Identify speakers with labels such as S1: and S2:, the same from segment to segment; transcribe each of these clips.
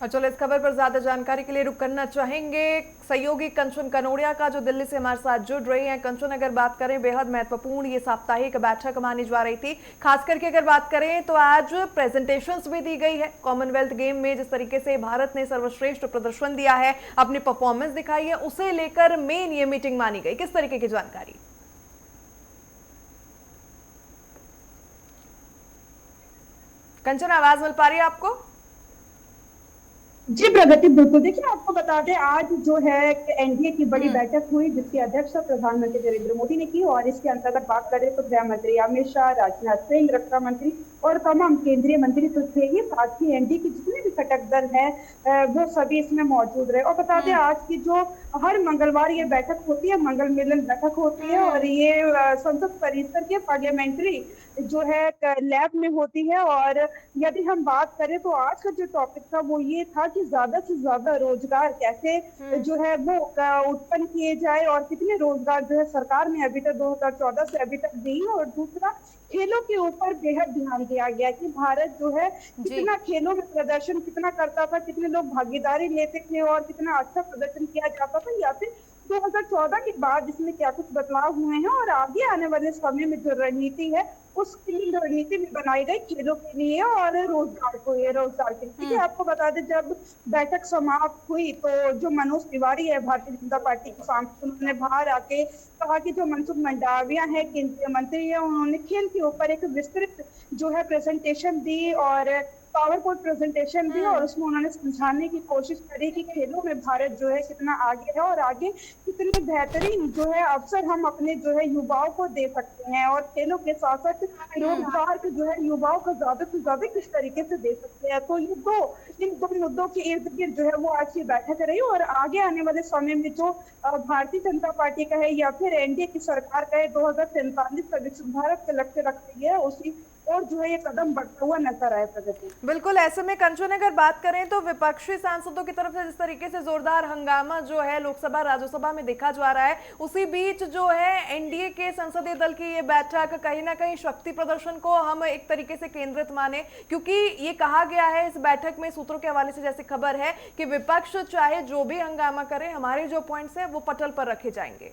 S1: और चलो इस खबर पर ज्यादा जानकारी के लिए रुक करना चाहेंगे सहयोगी कंचन कनोडिया का, जो दिल्ली से हमारे साथ जुड़ रही हैं। कंचन, अगर बात करें बेहद महत्वपूर्ण ये साप्ताहिक बैठक मानी जा रही थी, खास करके अगर बात करें तो आज प्रेजेंटेशंस भी दी गई है। कॉमनवेल्थ गेम में जिस तरीके से भारत ने सर्वश्रेष्ठ प्रदर्शन दिया है, अपनी परफॉर्मेंस दिखाई है, उसे लेकर मेन ये मीटिंग मानी गई। किस तरीके की जानकारी? कंचन, आवाज मिल पा रही है आपको?
S2: जी प्रगति, बिल्कुल। देखिए, आपको बता दें, आज जो है एनडीए की बड़ी बैठक हुई जिसकी अध्यक्षता प्रधानमंत्री नरेंद्र मोदी ने की। और इसके अंतर्गत बात करें तो गृह मंत्री अमित शाह, राजनाथ सिंह, रक्षा मंत्री और तमाम केंद्रीय मंत्री तो थे ही। साथ ही एनडीए के जितने भी घटक दल हैं वो सभी इसमें मौजूद रहे। और बता दें, आज की जो हर मंगलवार ये बैठक होती है, मंगल मिलन बैठक होती है, और ये संसद परिसर के पार्लियामेंट्री जो है लैब में होती है। और यदि हम बात करें तो आज का जो टॉपिक था वो ये था कि ज्यादा से ज्यादा रोजगार कैसे जो है वो उत्पन्न किए जाए, और कितने रोजगार जो है सरकार ने अभी तक 2014 से अभी तक दी है। और दूसरा, खेलों के ऊपर बेहद ध्यान दिया गया कि भारत जो है
S1: जी।
S2: कितना खेलों में प्रदर्शन कितना करता था, कितने लोग भागीदारी लेते थे और कितना अच्छा प्रदर्शन किया जाता था, या फिर 2014 के बाद इसमें क्या कुछ बदलाव हुए हैं, और आगे आने वाले समय में जो रणनीति है उसके लिए रणनीति भी बनाई गई खेलों के लिए और रोजगार के लिए। देखिए, आपको बता दें, जब बैठक समाप्त हुई तो जो मनोज तिवारी है भारतीय जनता पार्टी के सांसद, उन्होंने बाहर आके कहा कि जो मनसुख मंडाविया है केंद्रीय मंत्री है, उन्होंने खेल के ऊपर एक विस्तृत जो है प्रेजेंटेशन दी और पावर पॉइंट प्रेजेंटेशन दी, और उसमें उन्होंने समझाने की कोशिश करी कि खेलों में भारत जो है कितना आगे है और आगे कितने बेहतरीन जो है अवसर हम अपने जो है युवाओं को दे सकते हैं, और खेलों के साथ साथ रोजगार के जो है युवाओं को ज्यादा से ज्यादा किस तरीके से दे सकते हैं। तो इन दो मुद्दों के इर्द गिर्द जो है वो आज की बैठक रही। और आगे आने वाले समय में जो भारतीय जनता पार्टी का है या फिर एनडीए की सरकार का है, 2047 का विकसित भारत का लक्ष्य रख रही है, उसी और जो है ये कदम बढ़ता हुआ नजर आए प्रगति।
S1: बिल्कुल, ऐसे में कंचन अगर बात करें तो विपक्षी सांसदों की तरफ से जिस तरीके से जोरदार हंगामा जो है लोकसभा राज्यसभा में देखा जा रहा है, उसी बीच जो है एनडीए के संसदीय दल की ये बैठक कहीं ना कहीं शक्ति प्रदर्शन को हम एक तरीके से केंद्रित माने, क्योंकि ये कहा गया है इस बैठक में सूत्रों के हवाले से जैसे खबर है कि विपक्ष चाहे जो भी हंगामा करे, हमारे जो पॉइंट्स है वो पटल पर रखे जाएंगे।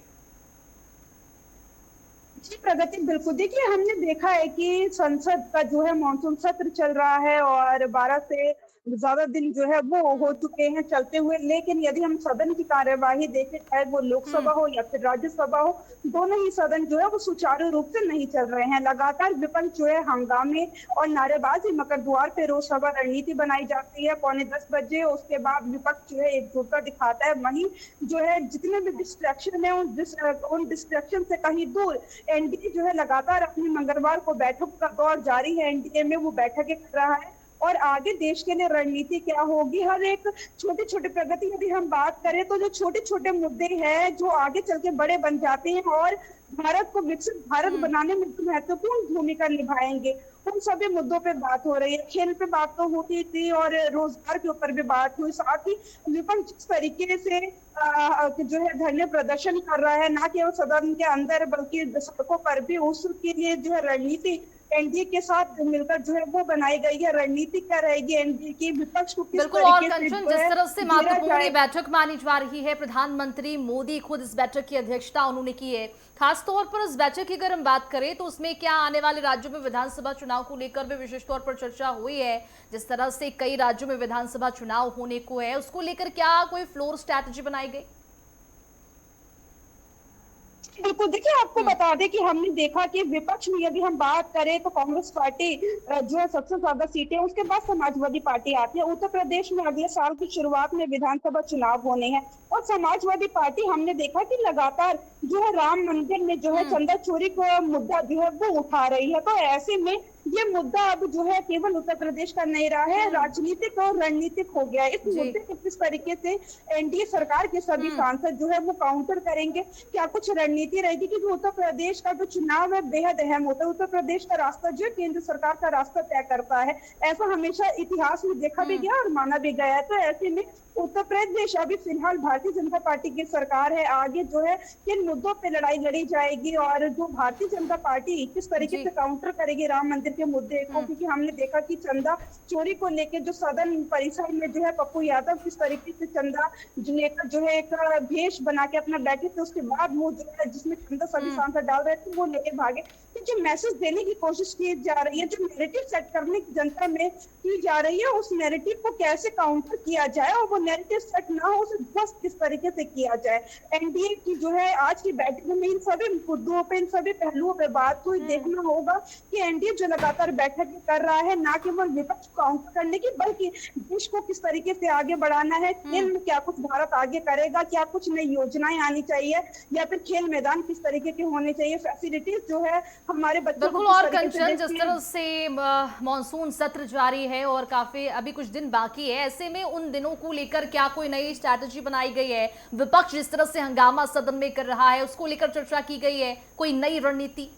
S2: जी प्रगति, बिल्कुल। देखिए, हमने देखा है कि संसद का जो है मानसून सत्र चल रहा है और 12 से ज्यादा दिन जो है वो हो चुके हैं चलते हुए। लेकिन यदि हम सदन की कार्यवाही देखें, चाहे वो लोकसभा हो या फिर राज्यसभा हो, दोनों ही सदन जो है वो सुचारू रूप से नहीं चल रहे हैं। लगातार विपक्ष जो है हंगामे और नारेबाजी, मकर द्वार पे रोज सभा रणनीति बनाई जाती है 9:45 बजे। उसके बाद विपक्ष जो है एकजुटता दिखाता है। वहीं जो है जितने भी डिस्ट्रैक्शन है उन डिस्ट्रैक्शन से कहीं दूर एनडीए जो है लगातार अपनी मंगलवार को बैठक का दौर जारी है। एनडीए में वो बैठकें कर रहा है और आगे देश के लिए रणनीति क्या होगी, हर एक छोटे छोटे प्रगति यदि हम बात करें तो जो छोटे छोटे मुद्दे हैं जो आगे चल के बड़े बन जाते हैं और भारत को विकसित भारत बनाने में महत्वपूर्ण भूमिका निभाएंगे, उन सभी मुद्दों पे बात हो रही है। खेल पे बात तो होती थी और रोजगार के ऊपर भी बात हुई। साथ ही विपक्ष जिस तरीके से जो है धरने प्रदर्शन कर रहा है, ना केवल सदन के अंदर बल्कि सड़कों पर भी, उसके लिए जो है रणनीति एनडीए के साथ मिलकर जो है वो बनाई गई है। रणनीति क्या रहेगी एनडीए की, विपक्ष को किस
S3: बिल्कुल। और
S2: तरीके से
S3: कंचन,
S2: जो
S3: जिस
S2: है
S3: तरह से
S2: घेरा
S3: महत्वपूर्ण ये
S2: जाए।
S3: बैठक मानी जा रही है, प्रधानमंत्री मोदी खुद इस बैठक की अध्यक्षता उन्होंने की है। खासतौर पर इस बैठक की अगर हम बात करें तो उसमें क्या आने वाले राज्यों में विधानसभा चुनाव को लेकर भी विशेष तौर पर चर्चा हुई है। जिस तरह से कई राज्यों में विधानसभा चुनाव होने को है, उसको लेकर क्या कोई फ्लोर स्ट्रैटेजी बनाई गई?
S2: बिल्कुल। देखिए, आपको बता दें कि हमने देखा कि विपक्ष में यदि हम बात करें तो कांग्रेस पार्टी जो है सबसे ज्यादा सीटें, उसके बाद समाजवादी पार्टी आती है। उत्तर प्रदेश में अगले साल की शुरुआत में विधानसभा चुनाव होने हैं और समाजवादी पार्टी हमने देखा कि लगातार जो है राम मंदिर में जो है चंदा चोरी का मुद्दा जो है वो उठा रही है। तो ऐसे में ये मुद्दा अब जो है केवल उत्तर प्रदेश का नहीं रहा है, राजनीतिक और रणनीतिक हो गया है। इस मुद्दे को किस तरीके से एनडीए सरकार के सभी सांसद जो है वो काउंटर करेंगे, क्या कुछ रणनीति रहेगी, क्योंकि उत्तर प्रदेश का जो चुनाव है बेहद अहम होता है। उत्तर प्रदेश का रास्ता जो केंद्र सरकार का रास्ता तय करता है, ऐसा हमेशा इतिहास में देखा भी गया और माना भी गया है। तो ऐसे में उत्तर प्रदेश अभी फिलहाल भारतीय जनता पार्टी की सरकार है, आगे जो है किन मुद्दों पे लड़ाई लड़ी जाएगी और जो भारतीय जनता पार्टी किस तरीके से काउंटर करेगी राम मंदिर के मुद्दे को, क्योंकि हमने देखा कि चंदा चोरी को लेकर जो सदन परिसर में जो है पप्पू यादव किस तरीके से चंदा लेकर जो है एक भेष बना के अपना बैठे थे, उसके बाद वो जो है जिसमें चंदा सभी सांसद डाल रहे थे वो लेके भागे। तो जो मैसेज देने की कोशिश की जा रही है, जो नैरेटिव सेट करने की जनता में की जा रही है, उस नैरेटिव को कैसे काउंटर किया जाए और वो नैरेटिव सेट ना हो उसे ध्वस्त किस तरीके से किया जाए। एनडीए की जो है आज की बैठक में इन सभी मुद्दों पे, इन सभी पहलुओं पे बात हुई। देखना होगा कि एनडीए जो लगातार बैठक कर रहा है, ना केवल विपक्ष को काउंटर करने की बल्कि देश को किस तरीके से आगे बढ़ाना है, खेल में क्या कुछ भारत आगे करेगा, क्या कुछ नई योजनाएं आनी चाहिए या फिर खेल मैदान किस तरीके के होने चाहिए, फैसिलिटीज जो है हमारे बच्चों को
S3: बिल्कुल।
S2: किस
S3: और
S2: तरीके से
S3: कंचन, जिस
S2: देखनी
S3: तरह से मॉनसून सत्र जारी है और काफी अभी कुछ दिन बाकी है, ऐसे में उन दिनों को लेकर क्या कोई नई स्ट्रैटेजी बनाई गई है? विपक्ष जिस तरह से हंगामा सदन में कर रहा है उसको लेकर चर्चा की गई है, कोई नई रणनीति?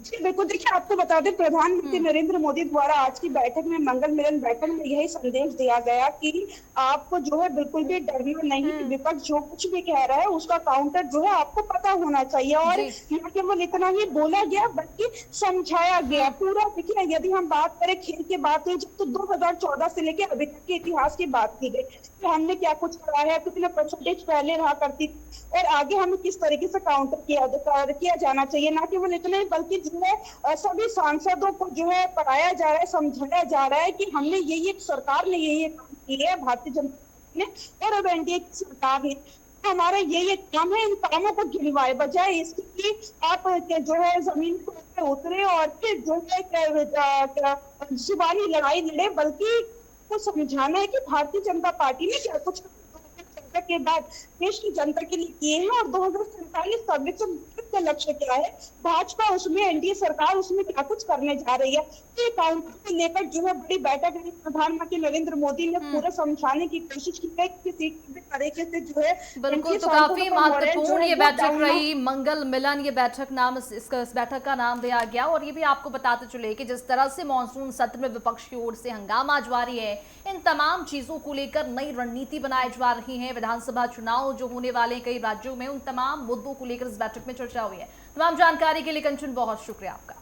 S2: जी बिल्कुल, देखिए आपको बता दें प्रधानमंत्री नरेंद्र मोदी द्वारा आज की बैठक में, मंगल मिलन बैठक में यही संदेश दिया गया कि आपको जो है बिल्कुल भी डरना नहीं, विपक्ष जो कुछ भी कह रहा है उसका काउंटर जो है आपको पता होना चाहिए। और न केवल इतना ही बोला गया बल्कि समझाया गया पूरा। देखिए यदि हम बात करें खेल की बात है, जब तो 2014 से लेकर अभी तक के इतिहास की बात की गई तो हमने क्या कुछ करा है, कितने परसेंटेज पहले रहा करती और आगे हमें किस तरीके से काउंटर किया जाना चाहिए। ना केवल इतना ही बल्कि जो है सभी सांसदों को जो है पढ़ाया जा रहा है, समझाया जा रहा है कि हमने यही एक सरकार ने यही काम किया है, भारतीय जनता पार्टी ने, और अब एनडीए की सरकार है, हमारा यही काम है इन कामों को गिनवाए, बजाय इसके कि आप जो है जमीन पर उतरे और फिर जो है जुबानी लड़ाई लड़े, बल्कि को समझाना है कि भारतीय जनता पार्टी ने क्या कुछ के बाद देश की जनता के लिए किए हैं और 2047 सर्वेक्षण का लक्ष्य क्या है, भाजपा उसमें, एनडीए सरकार उसमें क्या कुछ करने जा रही है। ये काउंटर को लेकर जो है बड़ी बैठक प्रधानमंत्री नरेंद्र मोदी ने पूरा समझाने की कोशिश की है कि किसी भी तरीके से जो है
S3: बिल्कुल। तो काफी महत्वपूर्ण ये बैठक रही, मंगल मिलन ये बैठक नाम, इस बैठक का नाम दिया गया। और ये भी आपको बताते चले कि जिस तरह से मॉनसून सत्र में विपक्ष की ओर से हंगामा जारी है, इन तमाम चीजों को लेकर नई रणनीति बनाई जा रही है। विधानसभा चुनाव जो होने वाले कई राज्यों में, उन तमाम मुद्दों को लेकर इस बैठक में चर्चा हुई है। तमाम जानकारी के लिए कंचन बहुत शुक्रिया आपका।